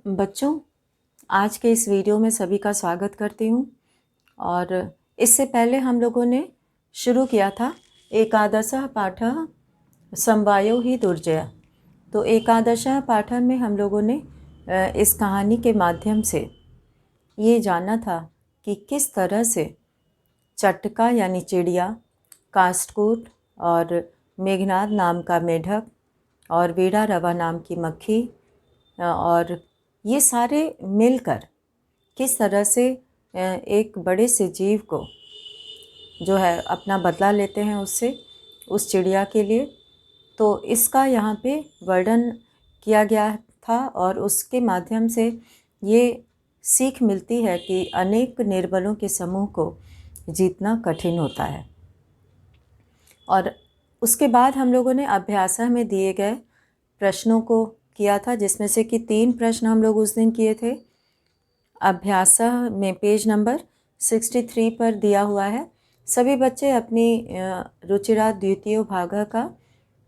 बच्चों, आज के इस वीडियो में सभी का स्वागत करती हूँ। और इससे पहले हम लोगों ने शुरू किया था एकादशः पाठः समवायो हि दुर्जय। तो एकादशः पाठः में हम लोगों ने इस कहानी के माध्यम से ये जाना था कि किस तरह से चटका यानी चिड़िया, काष्ठकूट और मेघनाद नाम का मेढक और वीड़ा रवा नाम की मक्खी और ये सारे मिलकर किस तरह से एक बड़े से जीव को जो है अपना बदला लेते हैं उससे, उस चिड़िया के लिए। तो इसका यहाँ पे वर्णन किया गया था और उसके माध्यम से ये सीख मिलती है कि अनेक निर्बलों के समूह को जीतना कठिन होता है। और उसके बाद हम लोगों ने अभ्यास में दिए गए प्रश्नों को किया था, जिसमें से कि 3 प्रश्न हम लोग उस दिन किए थे। अभ्यास में पेज नंबर 63 पर दिया हुआ है। सभी बच्चे अपनी रुचिरा द्वितीय भाग का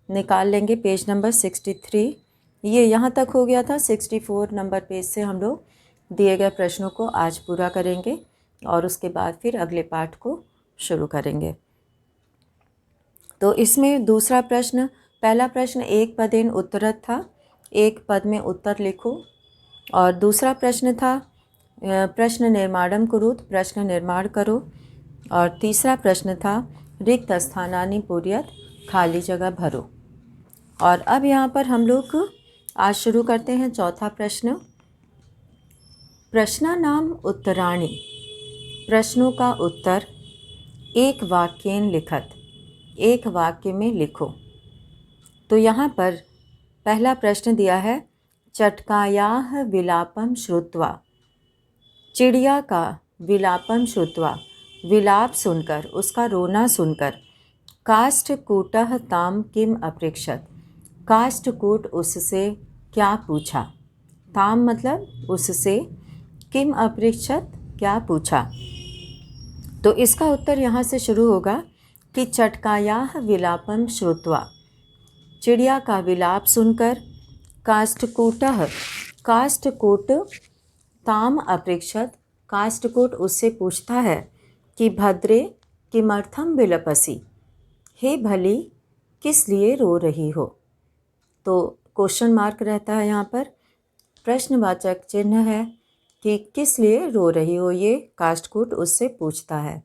निकाल लेंगे, पेज नंबर 63। ये यहाँ तक हो गया था। 64 नंबर पेज से हम लोग दिए गए प्रश्नों को आज पूरा करेंगे और उसके बाद फिर अगले पाठ को शुरू करेंगे। तो इसमें दूसरा प्रश्न, पहला प्रश्न एक पदेन उत्तरत था, एक पद में उत्तर लिखो। और दूसरा प्रश्न था प्रश्न निर्माणम कुरुत, प्रश्न निर्माण करो। और तीसरा प्रश्न था रिक्त स्थानानि पूर्यत, खाली जगह भरो। और अब यहाँ पर हम लोग आज शुरू करते हैं चौथा प्रश्न। प्रश्नानाम उत्तराणि, प्रश्नों का उत्तर एक वाक्येन लिखत, एक वाक्य में लिखो। तो यहाँ पर पहला प्रश्न दिया है चटकायाः विलापम श्रुत्वा, चिड़िया का विलापम श्रुत्वा, विलाप सुनकर, उसका रोना सुनकर, काष्ठकूटः ताम किम अपृक्षत, काष्ठकूट उससे क्या पूछा। ताम मतलब उससे, किम अपृक्षत क्या पूछा। तो इसका उत्तर यहाँ से शुरू होगा कि चटकायाः विलापम श्रुत्वा, चिड़िया का विलाप सुनकर, काष्ठकूटः, काष्ठकूट, ताम अपृक्षत, काष्ठकूट उससे पूछता है कि भद्रे किमर्थम विलपसि, हे भली किस लिए रो रही हो। तो क्वेश्चन मार्क रहता है यहाँ पर, प्रश्नवाचक चिन्ह है कि किस लिए रो रही हो, ये काष्ठकूट उससे पूछता है।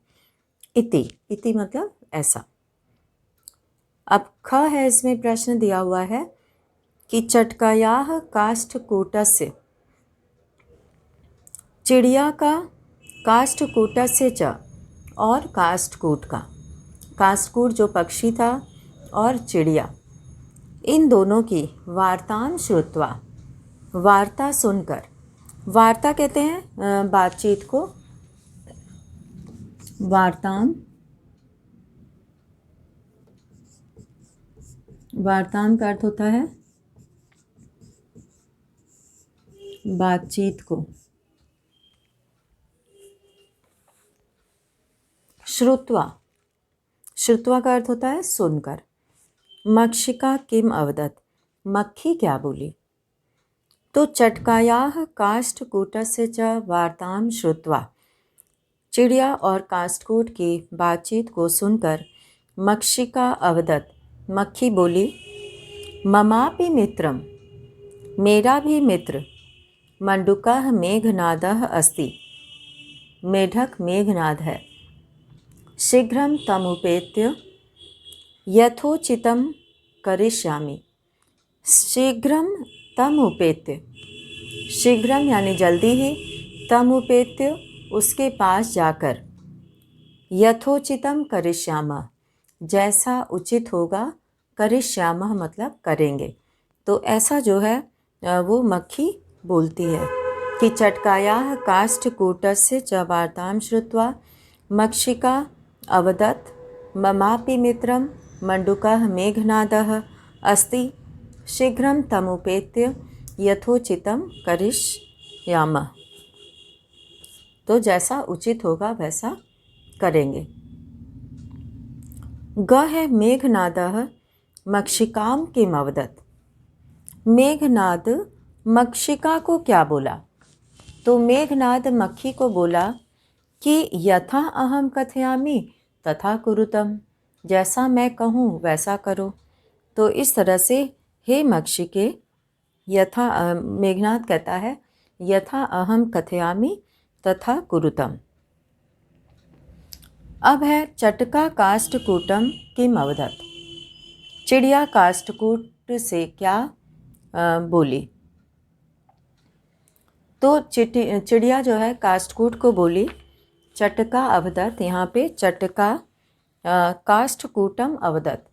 इति, इति मतलब ऐसा। अब ख है, इसमें प्रश्न दिया हुआ है कि चटकायाः काष्ठकूटस्य, चिड़िया का काष्ठकूटस्य च, और काष्ठकूट का, काष्ठकूट जो पक्षी था और चिड़िया, इन दोनों की वार्तां श्रुत्वा, वार्ता सुनकर, वार्ता कहते हैं बातचीत को, वार्तां, वार्तां का अर्थ होता है बातचीत को। श्रुत्वा, श्रुत्वा का अर्थ होता है सुनकर। मक्षिका किम अवदत, मक्खी क्या बोली। तो चटकायाः काष्ठकूटस्य च वार्तां श्रुत्वा, चिड़िया और काष्ठकूट की बातचीत को सुनकर मक्षिका अवदत, मक्खी बोली, ममापि मित्रम, मेरा भी मित्र, मंडूकः मेघनादः अस्ति, मेढक मेघनाद है, शीघ्रं तमुपेत्य यथोचितं करिष्यामि, शीघ्रं तमुपेत्य, शीघ्रम यानी जल्दी ही, तमुपेत्य उसके पास जाकर, यथोचितं करिष्यामः जैसा उचित होगा, करिष्यामः मतलब करेंगे। तो ऐसा जो है वो मक्खी बोलती है कि चटकायाः काष्ठकूटस्य च वार्तां श्रुत्वा मक्षिका अवदत् ममापि मित्रं मंडूकः मेघनादः अस्ति, शीघ्रं तमुपेत्य यथोचितं करिष्यामः। तो जैसा उचित होगा वैसा करेंगे। ग है मेघनादः मक्षिकां किम अवदत्, मेघनाद मक्षिका को क्या बोला? तो मेघनाद मक्खी को बोला कि यथा अहम कथयामि तथा कुरुतम, जैसा मैं कहूँ वैसा करो। तो इस तरह से हे मक्षिके, यथा मेघनाद कहता है यथा अहम कथयामि तथा कुरुतम। अब है चटका काष्ठकूटम किम अवदत्। चिड़िया काष्ठकूट से क्या बोली? तो चिड़िया जो है काष्ठकूट को बोली चटका अवदत्। यहाँ पे चटका काष्ठकूटम अवदत्।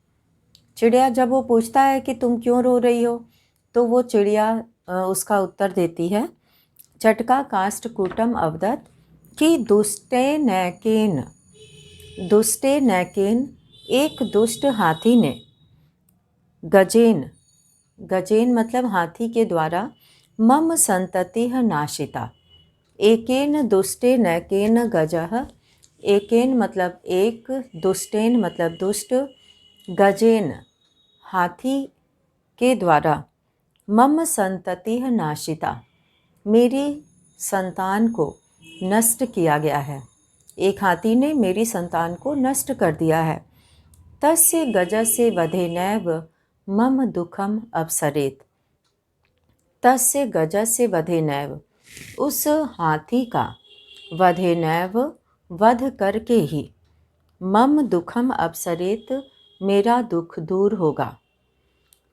चिड़िया जब वो पूछता है कि तुम क्यों रो रही हो, तो वो चिड़िया उसका उत्तर देती है चटका काष्ठकूटम अवदत् कि दुष्टे नैकेन, एक दुष्ट हाथी ने, गजेन मतलब हाथी के द्वारा, मम संततिः नाशिता। एकेन दुष्टे नैकेन गजः, एकेन मतलब एक, दुष्टेन मतलब दुष्ट, गजेन हाथी के द्वारा, मम संततिः नाशिता, मेरी संतान को नष्ट किया गया है। एक हाथी ने मेरी संतान को नष्ट कर दिया है। तस्य गजस्य वधेनैव मम दुखम अपसरेत। तस्य गजस्य वधेनैव, उस हाथी का, वधेनैव वध करके ही, मम दुखम अपसरेत, मेरा दुख दूर होगा।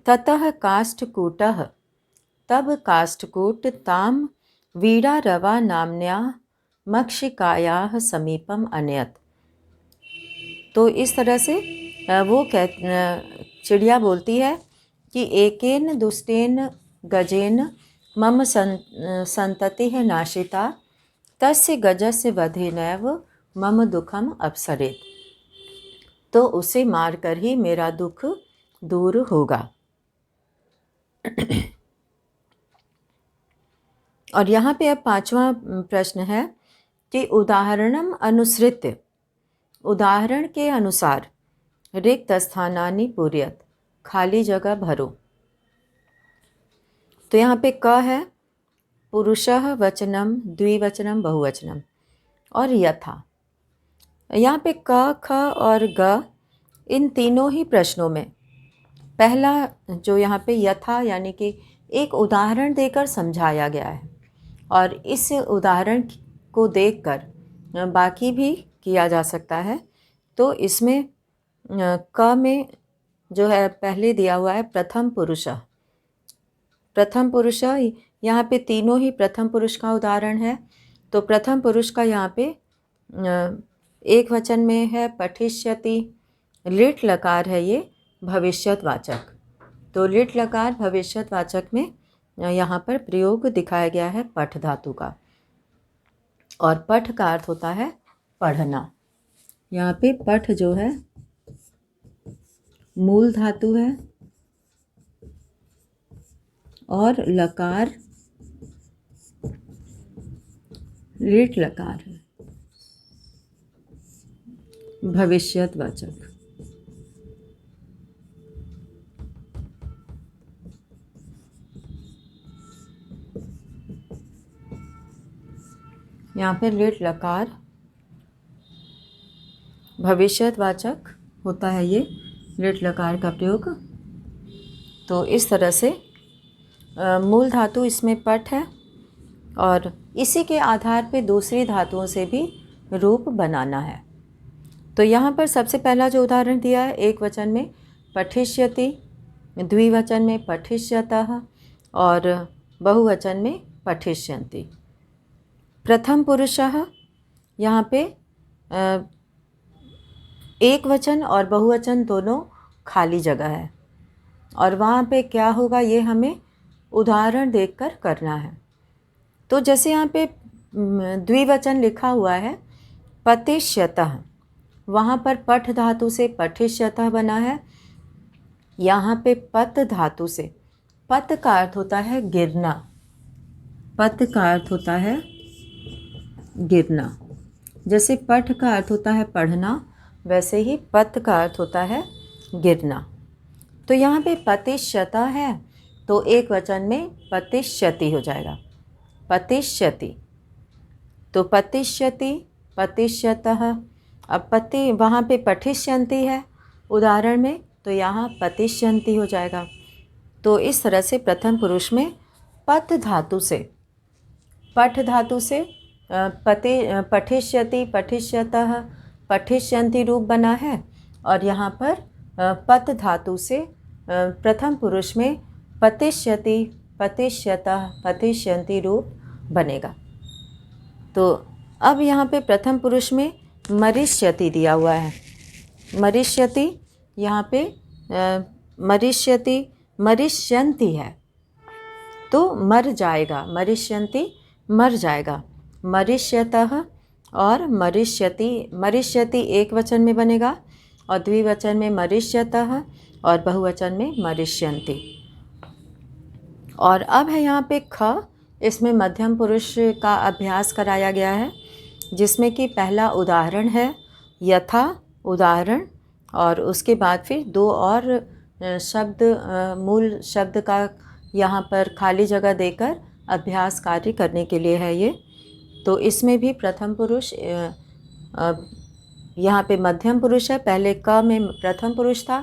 ततः काष्ठकूटः, तब काष्ठकूट ताम वीरारवा नाम्न्याः मक्षिकायाः समीपम अनयत। तो इस तरह से वो चिड़िया बोलती है कि एकेन दुष्टेन गजेन मम संततिः नाशिता, तस्य गजस्य वधेनैव मम दुखम अपसरेत। तो उसे मारकर ही मेरा दुख दूर होगा। और यहाँ पे अब 5वां प्रश्न है कि उदाहरणम अनुसृत्य, उदाहरण के अनुसार, रिक्त स्थानानि पूरयत, खाली जगह भरो। तो यहाँ पे क है, पुरुषः वचनम, द्विवचनम, बहुवचनम, और यथा। यहाँ पे क, ख और ग, इन तीनों ही प्रश्नों में पहला जो यहाँ पे यथा यानी कि एक उदाहरण देकर समझाया गया है, और इस उदाहरण को देखकर बाकी भी किया जा सकता है। तो इसमें क में जो है पहले दिया हुआ है प्रथम पुरुष। प्रथम पुरुष, यहाँ पे तीनों ही प्रथम पुरुष का उदाहरण है। तो प्रथम पुरुष का यहाँ पे एक वचन में है पठिष्यति, लिट लकार है ये भविष्यतवाचक। तो लिट लकार भविष्यतवाचक में यहाँ पर प्रयोग दिखाया गया है पठ धातु का, और पठ का अर्थ होता है पढ़ना। यहाँ पे पठ जो है मूल धातु है, और लकार लिट लकार है भविष्यतवाचक। यहाँ पे लिट लकार भविष्यतवाचक होता है, ये लिट लकार का प्रयोग। तो इस तरह से मूल धातु इसमें पठ है, और इसी के आधार पे दूसरी धातुओं से भी रूप बनाना है। तो यहाँ पर सबसे पहला जो उदाहरण दिया है, एक वचन में पठिष्यति, द्विवचन में पठिष्यतः, और बहुवचन में पठिष्यन्ति। प्रथम पुरुषः, यहाँ पे एक वचन और बहुवचन दोनों खाली जगह है, और वहाँ पे क्या होगा ये हमें उदाहरण देखकर करना है। तो जैसे यहाँ पे द्विवचन लिखा हुआ है पतिष्यतः, वहाँ पर पठ धातु से पठिष्यतः बना है। यहाँ पे पत धातु से, पत का अर्थ होता है गिरना, पत का अर्थ होता है गिरना। जैसे पठ का अर्थ होता है पढ़ना, वैसे ही पत का अर्थ होता है गिरना। तो यहाँ पे पतिष्यतः है, तो एक वचन में पतिष्यति हो जाएगा, पतिष्यति। तो पतिष्यति, पतिष्यतः। अब पति वहाँ पे पठिष्यन्ति है उदाहरण में, तो यहाँ पतिष्यन्ति हो जाएगा। तो इस तरह से प्रथम पुरुष में पठ धातु से, पठ धातु से पठिष्यति, पठिष्यतः, पठिष्यन्ति रूप बना है। और यहाँ पर पत धातु से प्रथम पुरुष में पतिष्यति, पतिष्यतः, पतिष्यन्ति रूप बनेगा। तो अब यहाँ पे प्रथम पुरुष में मरिष्यति दिया हुआ है। मरिष्यति, यहाँ पे मरिष्यति, मरिष्यन्ति है तो मर जाएगा, मरिष्यन्ति मर जाएगा। मरिष्यतः और मरिष्यति, मरिष्यति एक वचन में बनेगा और द्विवचन में मरिष्यतः और बहुवचन में मरिष्यन्ति। और अब है यहाँ पे ख, इसमें मध्यम पुरुष का अभ्यास कराया गया है, जिसमें कि पहला उदाहरण है यथा उदाहरण, और उसके बाद फिर दो और शब्द, मूल शब्द का यहाँ पर खाली जगह देकर अभ्यास कार्य करने के लिए है ये। तो इसमें भी प्रथम पुरुष, यहाँ पे मध्यम पुरुष है, पहले क में प्रथम पुरुष था,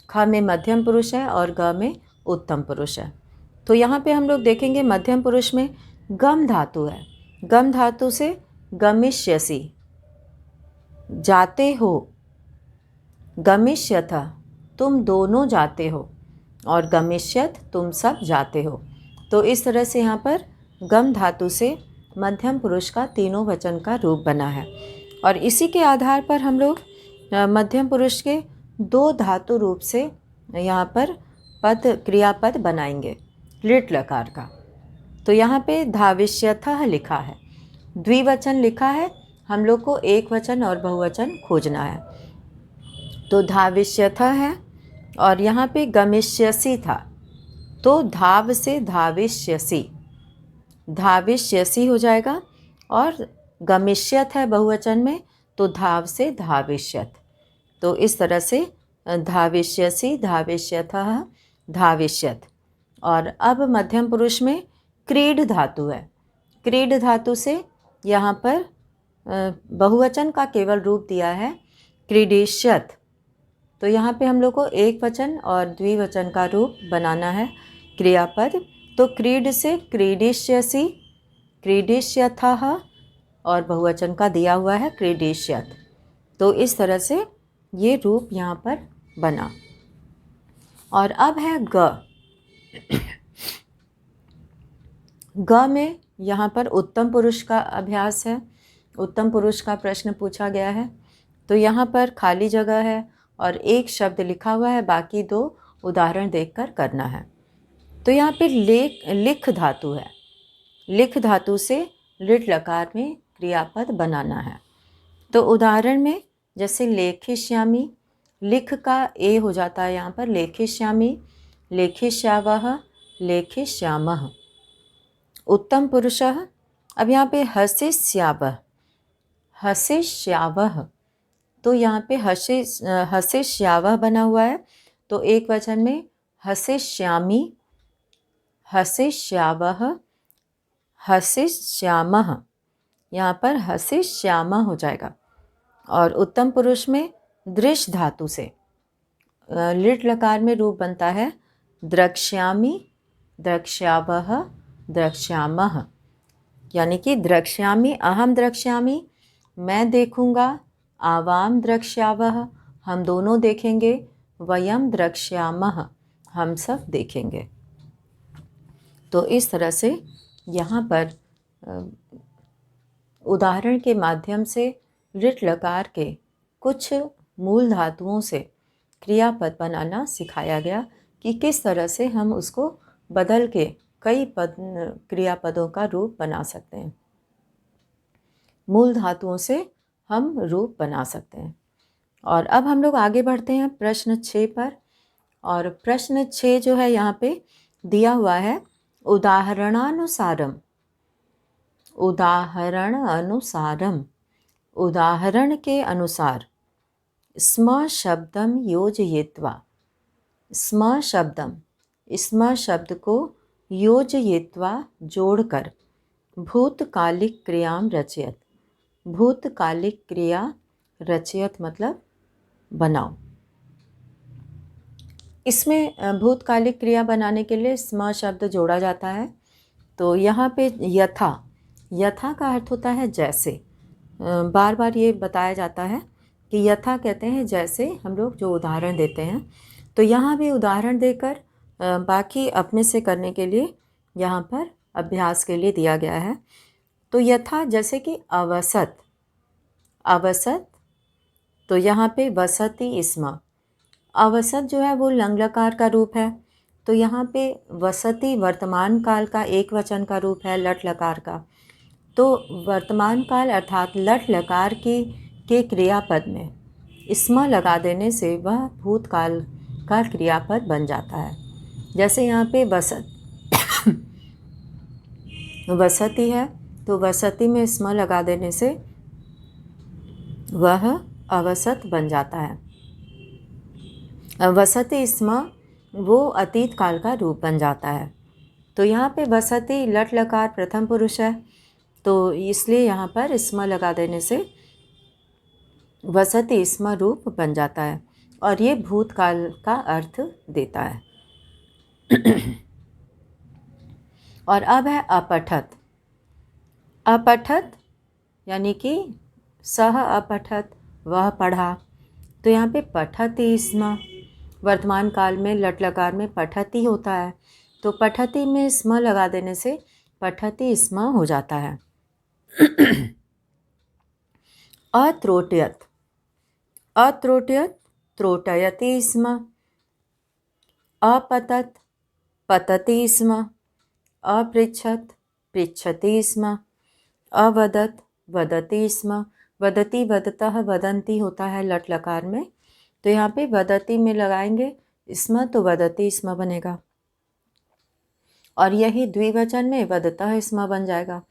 ख में मध्यम पुरुष है और ग में उत्तम पुरुष है। तो यहाँ पे हम लोग देखेंगे मध्यम पुरुष में गम धातु है। गम धातु से गमिष्यसि, जाते हो, गमिष्यथ तुम दोनों जाते हो, और गमिष्यत तुम सब जाते हो। तो इस तरह से यहाँ पर गम धातु से मध्यम पुरुष का तीनों वचन का रूप बना है। और इसी के आधार पर हम लोग मध्यम पुरुष के दो धातु रूप से यहाँ पर पद, क्रियापद बनाएंगे लिट लकार का। तो यहाँ पे धाविष्यथः लिखा है, द्विवचन लिखा है, हम लोग को एक वचन और बहुवचन खोजना है। तो धाविष्यथः है और यहाँ पे गमिष्यसि था, तो धाव से धाविष्यसि, धाविष्यसि हो जाएगा। और गमिष्यत है बहुवचन में, तो धाव से धाविष्यत। तो इस तरह से धाविष्यसि, धाविष्यथः, धाविष्यत। और अब मध्यम पुरुष में क्रीड धातु है। क्रीड धातु से यहाँ पर बहुवचन का केवल रूप दिया है क्रीडिष्यत। तो यहाँ पे हम लोग को एक वचन और द्विवचन का रूप बनाना है क्रियापद। तो क्रीड से क्रीडिष्यसि, क्रीडिष्यथः, और बहुवचन का दिया हुआ है क्रीडिष्यत। तो इस तरह से ये रूप यहाँ पर बना। और अब है ग। ग में यहाँ पर उत्तम पुरुष का अभ्यास है, उत्तम पुरुष का प्रश्न पूछा गया है। तो यहाँ पर खाली जगह है और एक शब्द लिखा हुआ है, बाकी दो उदाहरण देखकर करना है। तो यहाँ पे लिख धातु है। लिख धातु से लिट लकार में क्रियापद बनाना है। तो उदाहरण में जैसे लेखिष्यामि, लिख का ए हो जाता है यहाँ पर, लेखिष्यामि, लेखिष्यावः, लेखिष्यामः। उत्तम पुरुषः, अब यहाँ पे हसिष्यावः, हसिष्यावः, तो यहाँ पे हसिष्यावः बना हुआ है। तो एक वचन में हसिष्यामि, हसिष्यावः, हसिष्यामः, यहाँ पर हसिष्यामः हो जाएगा। और उत्तम पुरुष में दृश धातु से लिट लकार में रूप बनता है द्रक्ष्यामि, द्रक्ष्यावः, द्रक्ष्यामः। यानी कि द्रक्ष्यामि, अहम द्रक्ष्यामि, मैं देखूँगा, आवाम द्रक्ष्यावः, हम दोनों देखेंगे, वयम द्रक्ष्यामः, हम सब देखेंगे। तो इस तरह से यहाँ पर उदाहरण के माध्यम से लिट लकार के कुछ मूल धातुओं से क्रियापद बनाना सिखाया गया कि किस तरह से हम उसको बदल के कई क्रियापदों का रूप बना सकते हैं। मूल धातुओं से हम रूप बना सकते हैं। और अब हम लोग आगे बढ़ते हैं प्रश्न 6 पर। और प्रश्न 6 जो है यहाँ पे दिया हुआ है उदाहरणानुसारम, उदाहरण अनुसारम, उदाहरण के अनुसार स्म शब्दम योजयित्वा, स्म शब्दम स्म शब्द को योजयित्वा जोड़कर भूतकालिक क्रियाम रचयत। भूतकालिक क्रिया रचयत मतलब बनाओ। इसमें भूतकालिक क्रिया बनाने के लिए स्म शब्द जोड़ा जाता है। तो यहाँ पे यथा, यथा का अर्थ होता है जैसे। बार बार ये बताया जाता है कि यथा कहते हैं जैसे, हम लोग जो उदाहरण देते हैं। तो यहाँ भी उदाहरण देकर बाकी अपने से करने के लिए यहाँ पर अभ्यास के लिए दिया गया है। तो यथा जैसे कि अवसत, अवसत, तो यहाँ पे वसति स्म। अवसत जो है वो लंग लकार का रूप है। तो यहाँ पे वसति वर्तमान काल का एक वचन का रूप है लट लकार का। तो वर्तमान काल अर्थात लट लकार के क्रियापद में स्म लगा देने से वह भूतकाल का क्रियापद बन जाता है। जैसे यहाँ पे वसत वसति है, तो वसति में स्म लगा देने से वह अवसत बन जाता है। वसति स्म वो अतीत काल का रूप बन जाता है। तो यहाँ पे वसति लट लकार प्रथम पुरुष है, तो इसलिए यहाँ पर स्म लगा देने से वसति स्म रूप बन जाता है और ये भूतकाल का अर्थ देता है। और अब है अपठत। अपठत यानी कि सह अपठत, वह पढ़ा। तो यहाँ पे पठति स्म, वर्तमान काल में लट लकार में पठति होता है, तो पठति में स्म लगा देने से पठति स्म हो जाता है। अत्रोटयत, अत्रोटयत त्रोटयति स्म। अपतत पतति स्म। अपृच्छत पृच्छति स्म। अवदत वदति स्म। वदति वदतः वदन्ति होता है लट लकार में, तो यहाँ पे वदति में लगाएंगे स्म तो वदति स्म बनेगा। और यही द्विवचन में वदतः स्म बन जाएगा,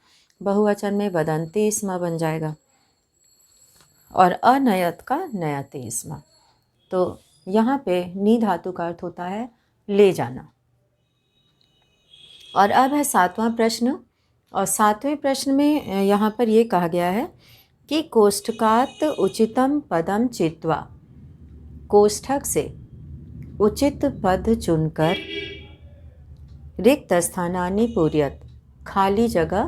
बहुवचन में वदन्ति स्म बन जाएगा। और अनयत का नयति स्म। तो यहाँ पे नी धातु का अर्थ होता है ले जाना। और अब है सातवां प्रश्न। और सातवें प्रश्न में यहाँ पर ये कहा गया है कि कोष्ठकात् उचितम पदम चित्वा, कोष्ठक से उचित पद चुनकर रिक्त स्थानानि पूर्यत, खाली जगह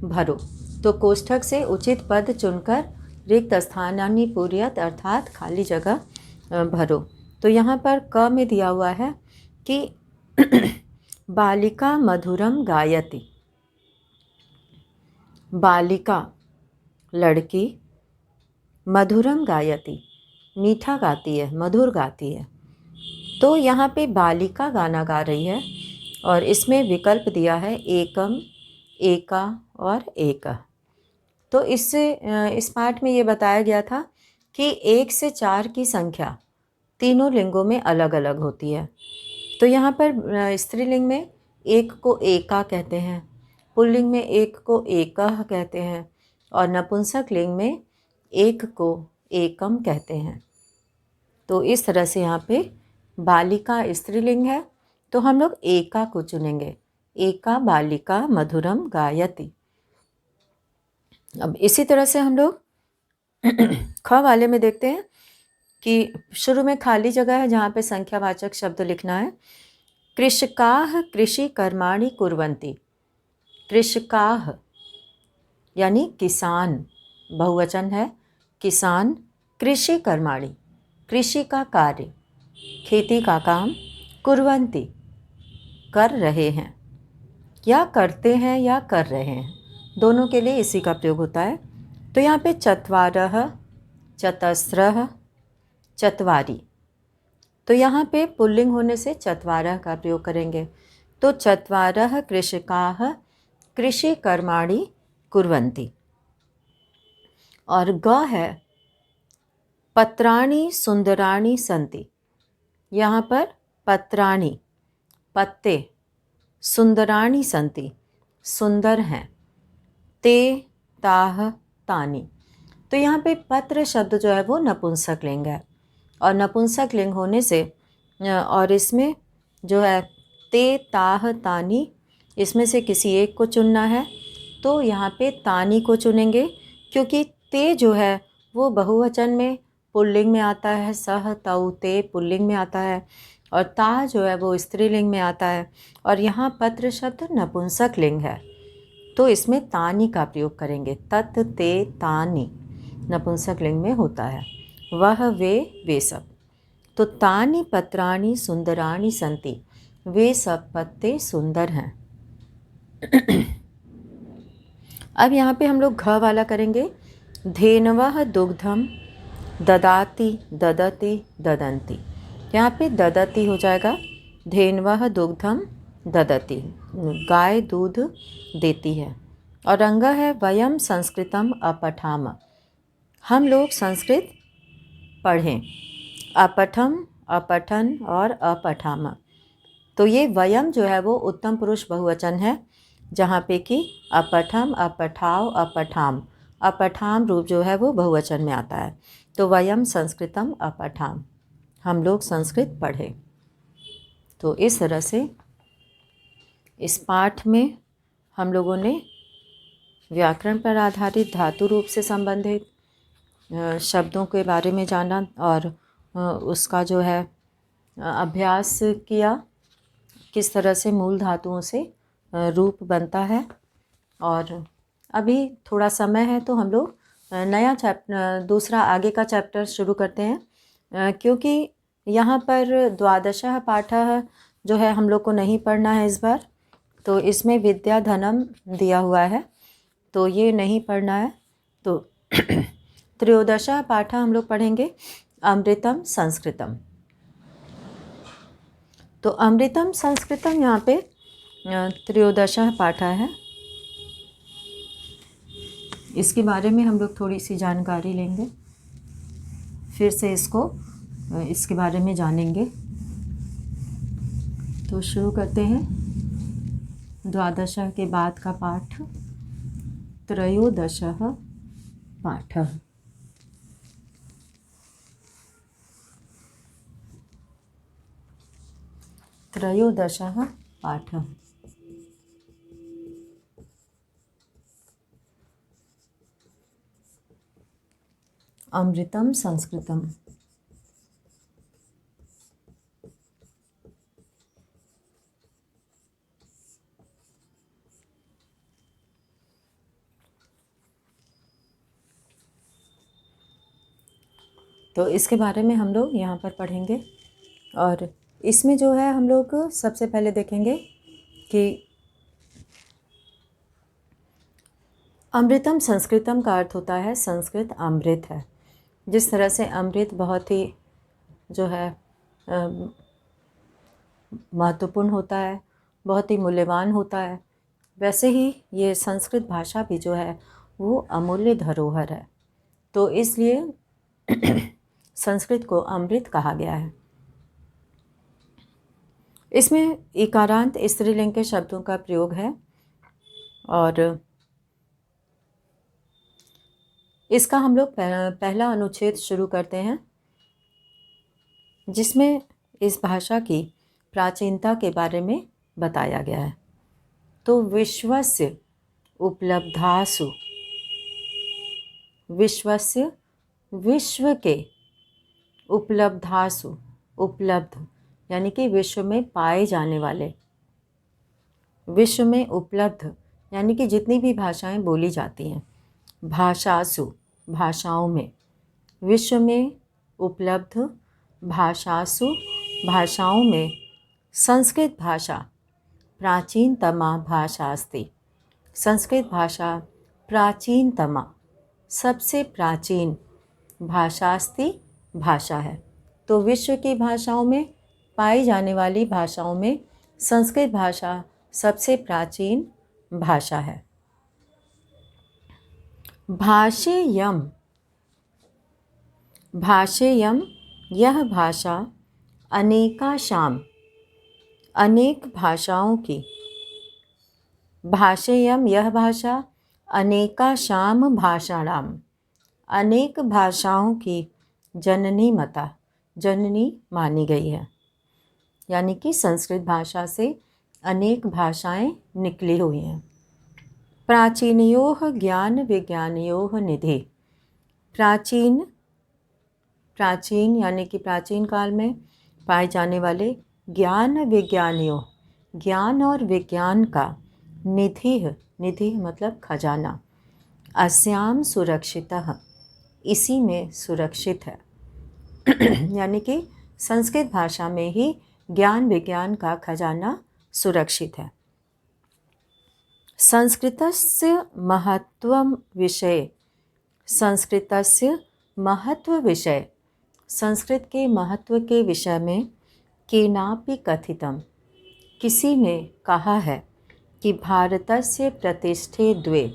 भरो। तो कोष्ठक से उचित पद चुनकर रिक्त स्थानानि पूर्यत अर्थात खाली जगह भरो। तो यहाँ पर क में दिया हुआ है कि बालिका मधुरम गायति। बालिका लड़की मधुरम गायति मीठा गाती है, मधुर गाती है। तो यहाँ पे बालिका गाना गा रही है और इसमें विकल्प दिया है एकम, एका और एक। तो इससे इस पाठ में ये बताया गया था कि 1 से 4 की संख्या तीनों लिंगों में अलग अलग होती है। तो यहाँ पर स्त्रीलिंग में एक को एका कहते हैं, पुल्लिंग में एक को एकः कहते हैं और नपुंसक लिंग में एक को एकम कहते हैं। तो इस तरह से यहाँ पे बालिका स्त्रीलिंग है तो हम लोग एका को चुनेंगे, एका बालिका मधुरम गायति। अब इसी तरह से हम लोग ख वाले में देखते हैं कि शुरू में खाली जगह है जहाँ पे संख्यावाचक शब्द लिखना है। कृषकाः कृषि कर्माणि कुर्वन्ति। कृषकाः यानी किसान, बहुवचन है किसान, कृषि कर्माणि कृषि का कार्य, खेती का काम, कुर्वन्ति कर रहे हैं या करते हैं या कर रहे हैं, दोनों के लिए इसी का प्रयोग होता है। तो यहाँ पे चत्वारः, चतस्रः, चत्वारि, तो यहाँ पे पुल्लिंग होने से चत्वारः का प्रयोग करेंगे। तो चत्वारः कृषकाः कृषि कर्माणि कुर्वन्ति। और ग है पत्राणि सुंदराणि सन्ति। यहाँ पर पत्राणि पत्ते, सुंदराणि सन्ति सुंदर हैं, ते ताः तानि। तो यहाँ पे पत्र शब्द जो है वो नपुंसक लिंग है और नपुंसक लिंग होने से और इसमें जो है ते ताह तानी, इसमें से किसी एक को चुनना है। तो यहाँ पे तानी को चुनेंगे क्योंकि ते जो है वो बहुवचन में पुल्लिंग में आता है, सह तौ ते पुल्लिंग में आता है, और ता जो है वो स्त्रीलिंग में आता है, और यहाँ पत्र शब्द नपुंसक लिंग है, तो इसमें तानी का प्रयोग करेंगे। तत् ते तानी नपुंसक लिंग में होता है। वह वे सब। तो तानी पत्राणि सुंदराणि संति, वे सब पत्ते सुंदर हैं। अब यहाँ पे हम लोग घ वाला करेंगे। धेनवः दुग्धम ददाति ददति ददंती, यहाँ पे ददति हो जाएगा। धेनवः दुग्धम ददति, गाय दूध देती है। और अंग है वयम संस्कृतम अपठाम, हम लोग संस्कृत पढ़ें। अपठम, अपठन और अपठाम, तो ये वयम जो है वो उत्तम पुरुष बहुवचन है, जहाँ पे कि अपठम, अपठाव, अपठाम, अपठाम रूप जो है वो बहुवचन में आता है। तो वयम संस्कृतम अपठाम, हम लोग संस्कृत पढ़े। तो इस तरह से इस पाठ में हम लोगों ने व्याकरण पर आधारित धातु रूप से संबंधित शब्दों के बारे में जाना और उसका जो है अभ्यास किया, किस तरह से मूल धातुओं से रूप बनता है। और अभी थोड़ा समय है तो हम लोग नया दूसरा आगे का चैप्टर शुरू करते हैं, क्योंकि यहाँ पर द्वादशः पाठः जो है हम लोग को नहीं पढ़ना है इस बार, तो इसमें विद्या धनम दिया हुआ है तो ये नहीं पढ़ना है। तो त्रयोदशः पाठः हम लोग पढ़ेंगे अमृतम संस्कृतम। तो अमृतम संस्कृतम यहाँ पे त्रयोदशः पाठः है, इसके बारे में हम लोग थोड़ी सी जानकारी लेंगे, फिर से इसके बारे में जानेंगे। तो शुरू करते हैं द्वादशः के बाद का पाठ, त्रयोदशः पाठः। त्रयोदशः पाठः। अमृतम संस्कृतम। तो इसके बारे में हम लोग यहाँ पर पढ़ेंगे, और इसमें जो है हम लोग सबसे पहले देखेंगे कि अमृतम संस्कृतम का अर्थ होता है संस्कृत अमृत है। जिस तरह से अमृत बहुत ही जो है महत्वपूर्ण होता है, बहुत ही मूल्यवान होता है, वैसे ही ये संस्कृत भाषा भी जो है वो अमूल्य धरोहर है। तो इसलिए संस्कृत को अमृत कहा गया है। इसमें इकारांत स्त्रीलिंग के शब्दों का प्रयोग है, और इसका हम लोग पहला अनुच्छेद शुरू करते हैं, जिसमें इस भाषा की प्राचीनता के बारे में बताया गया है। तो विश्वस्य उपलब्धासु, विश्वस्य विश्व के, उपलब्धासु उपलब्ध यानी कि विश्व में पाए जाने वाले, विश्व में उपलब्ध यानी कि जितनी भी भाषाएं बोली जाती हैं, भाषासु भाषाओं में, विश्व में उपलब्ध भाषासु भाषाओं में संस्कृत भाषा प्राचीनतमा भाषा अस्ति। संस्कृत भाषा प्राचीनतमा सबसे प्राचीन भाषास्ति भाषा है। तो विश्व की भाषाओं में पाई जाने वाली भाषाओं में संस्कृत भाषा सबसे प्राचीन भाषा है। भाषेयम, भाषेयम यह भाषा अनेकाशाम, अनेक भाषाओं की, भाषेयम यह भाषा अनेकाशाम भाषाणाम, अनेक भाषाओं की जननी मता, जननी मानी गई है। यानी कि संस्कृत भाषा से अनेक भाषाएं निकली हुई हैं। प्राचीनयोः ज्ञान विज्ञानयोः निधि। प्राचीन यानी कि प्राचीन काल में पाए जाने वाले ज्ञान विज्ञानयों, ज्ञान और विज्ञान का निधि मतलब खजाना, अस्याम सुरक्षितः, इसी में सुरक्षित है। यानी कि संस्कृत भाषा में ही ज्ञान विज्ञान का खजाना सुरक्षित है। संस्कृतस्य महत्वं विषये, संस्कृतस्य महत्व विषय, संस्कृत के महत्व के विषय में केनापि कथितम, किसी ने कहा है कि भारतस्य प्रतिष्ठे द्वे,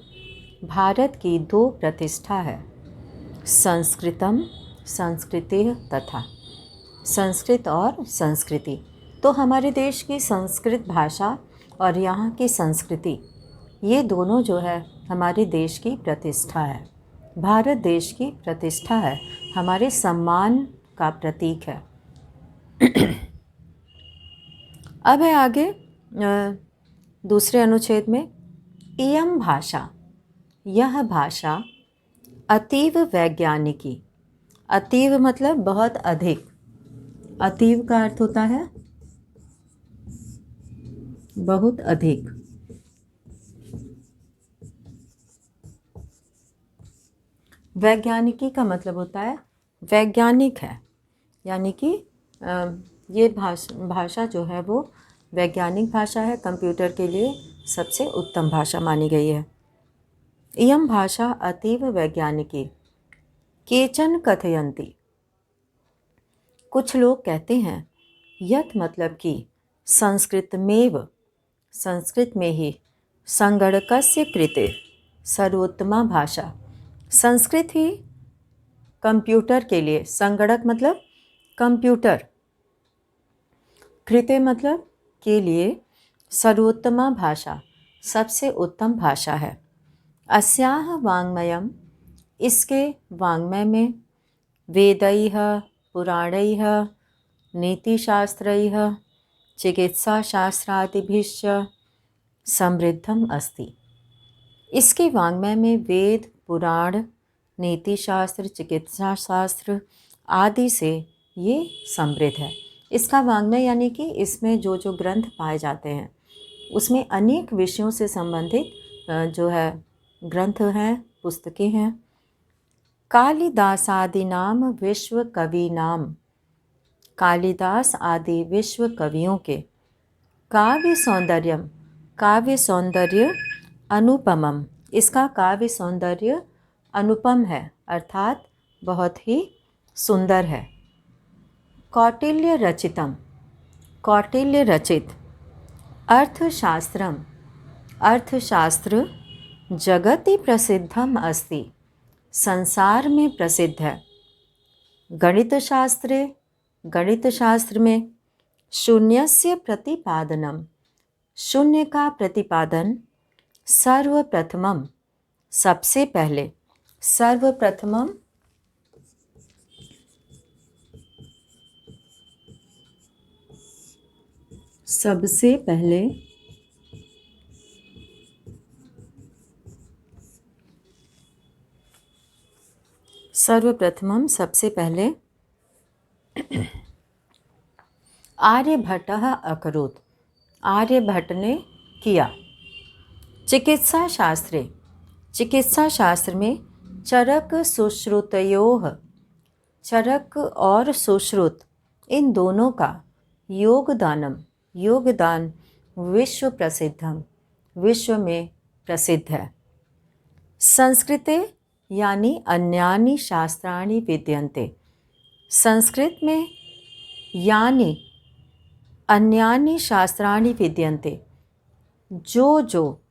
भारत की दो प्रतिष्ठा है, संस्कृतम संस्कृति तथा, संस्कृत और संस्कृति। तो हमारे देश की संस्कृत भाषा और यहाँ की संस्कृति, ये दोनों जो है हमारे देश की प्रतिष्ठा है, भारत देश की प्रतिष्ठा है, हमारे सम्मान का प्रतीक है। अब है आगे दूसरे अनुच्छेद में, इयं भाषा, यह भाषा अतीव वैज्ञानिकी, अतीव मतलब बहुत अधिक, अतीव का अर्थ होता है बहुत अधिक, वैज्ञानिकी का मतलब होता है वैज्ञानिक है, यानी कि ये भाषा जो है वो वैज्ञानिक भाषा है, कंप्यूटर के लिए सबसे उत्तम भाषा मानी गई है। इयं भाषा अतीव वैज्ञानिकी, केचन कथयन्ति, कुछ लोग कहते हैं, यत् मतलब कि संस्कृतमेव, संस्कृत में ही, संगणकस्य कृते सर्वोत्तमा भाषा, संस्कृत ही कंप्यूटर के लिए, संगणक मतलब कंप्यूटर, कृते मतलब के लिए, सर्वोत्तमा भाषा सबसे उत्तम भाषा है। अस्याः वाङ्मयम्, इसके वाङ्मय में, वेदैः पुराणैः नीतिशास्त्रैः चिकित्साशास्त्रादिभिश्च समृद्धम् अस्ति, इसके वाङ्मय में वेद पुराण नीति शास्त्र चिकित्सा शास्त्र आदि से ये समृद्ध है। इसका वाङ्मय यानी कि इसमें जो जो ग्रंथ पाए जाते हैं उसमें अनेक विषयों से संबंधित जो है ग्रंथ हैं, पुस्तकें हैं। कालिदासादीनाम विश्व कवीनाम, कालिदास आदि विश्व कवियों के, काव्य सौंदर्यम, काव्य सौंदर्य अनुपमम, इसका काव्य सौंदर्य अनुपम है अर्थात बहुत ही सुंदर है। कौटिल्य रचितम, कौटिल्य रचित, अर्थशास्त्रम, अर्थशास्त्र जगति प्रसिद्धम अस्ति, संसार में प्रसिद्ध है। गणितशास्त्रे, गणितशास्त्र में, शून्यस्य प्रतिपादनम, शून्य का प्रतिपादन, सर्वप्रथमम, सबसे पहले, सर्वप्रथमम सबसे पहले, सर्वप्रथमम सबसे पहले, आर्यभट्टः अकरोत्, आर्यभट्ट ने किया। चिकित्सा शास्त्रे, चिकित्सा शास्त्र में, चरक सुश्रुतयोः, चरक और सुश्रुत इन दोनों का योगदानम, योगदान विश्व प्रसिद्धम, विश्व में प्रसिद्ध है। संस्कृते यानी अन्यानि शास्त्राणि विद्यन्ते, संस्कृत में यानी अन्यानि शास्त्राणि विद्यन्ते, जो जो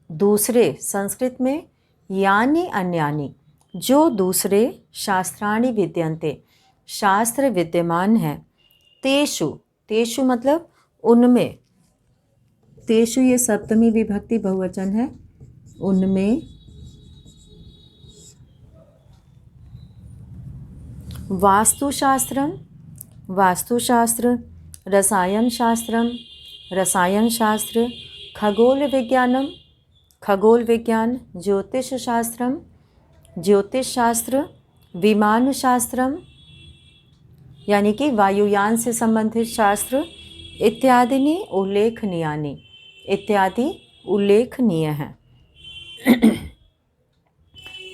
दूसरे, संस्कृत में यानी अन्यानि, जो दूसरे, शास्त्राणि विद्यन्ते शास्त्र विद्यमान हैं, तेषु, तेषु मतलब उनमें, तेषु ये सप्तमी विभक्ति बहुवचन है, उनमें, वास्तुशास्त्रम, वास्तुशास्त्र रसायन शास्त्रम, रसायन शास्त्र, खगोल विज्ञानम, खगोल विज्ञान, ज्योतिष शास्त्रम, ज्योतिष शास्त्र, विमान शास्त्रम यानी कि वायुयान से संबंधित शास्त्र, इत्यादि उल्लेखनीयानि, इत्यादि उल्लेखनीय हैं।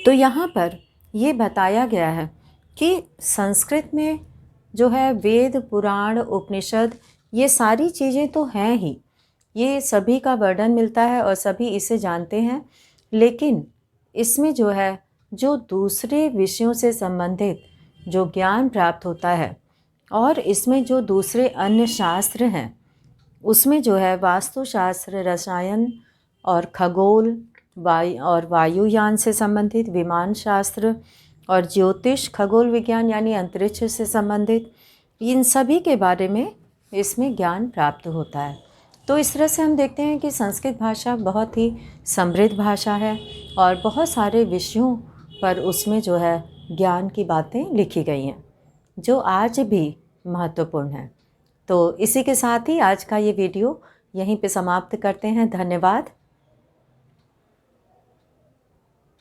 तो यहाँ पर ये बताया गया है कि संस्कृत में जो है वेद, पुराण, उपनिषद, ये सारी चीज़ें तो हैं ही, ये सभी का वर्णन मिलता है और सभी इसे जानते हैं, लेकिन इसमें जो है जो दूसरे विषयों से संबंधित जो ज्ञान प्राप्त होता है और इसमें जो दूसरे अन्य शास्त्र हैं उसमें जो है वास्तुशास्त्र, रसायन और खगोल और वायुयान से संबंधित विमान शास्त्र और ज्योतिष, खगोल विज्ञान यानी अंतरिक्ष से संबंधित, इन सभी के बारे में इसमें ज्ञान प्राप्त होता है। तो इस तरह से हम देखते हैं कि संस्कृत भाषा बहुत ही समृद्ध भाषा है और बहुत सारे विषयों पर उसमें जो है ज्ञान की बातें लिखी गई हैं जो आज भी महत्वपूर्ण हैं। तो इसी के साथ ही आज का ये वीडियो यहीं पे समाप्त करते हैं। धन्यवाद।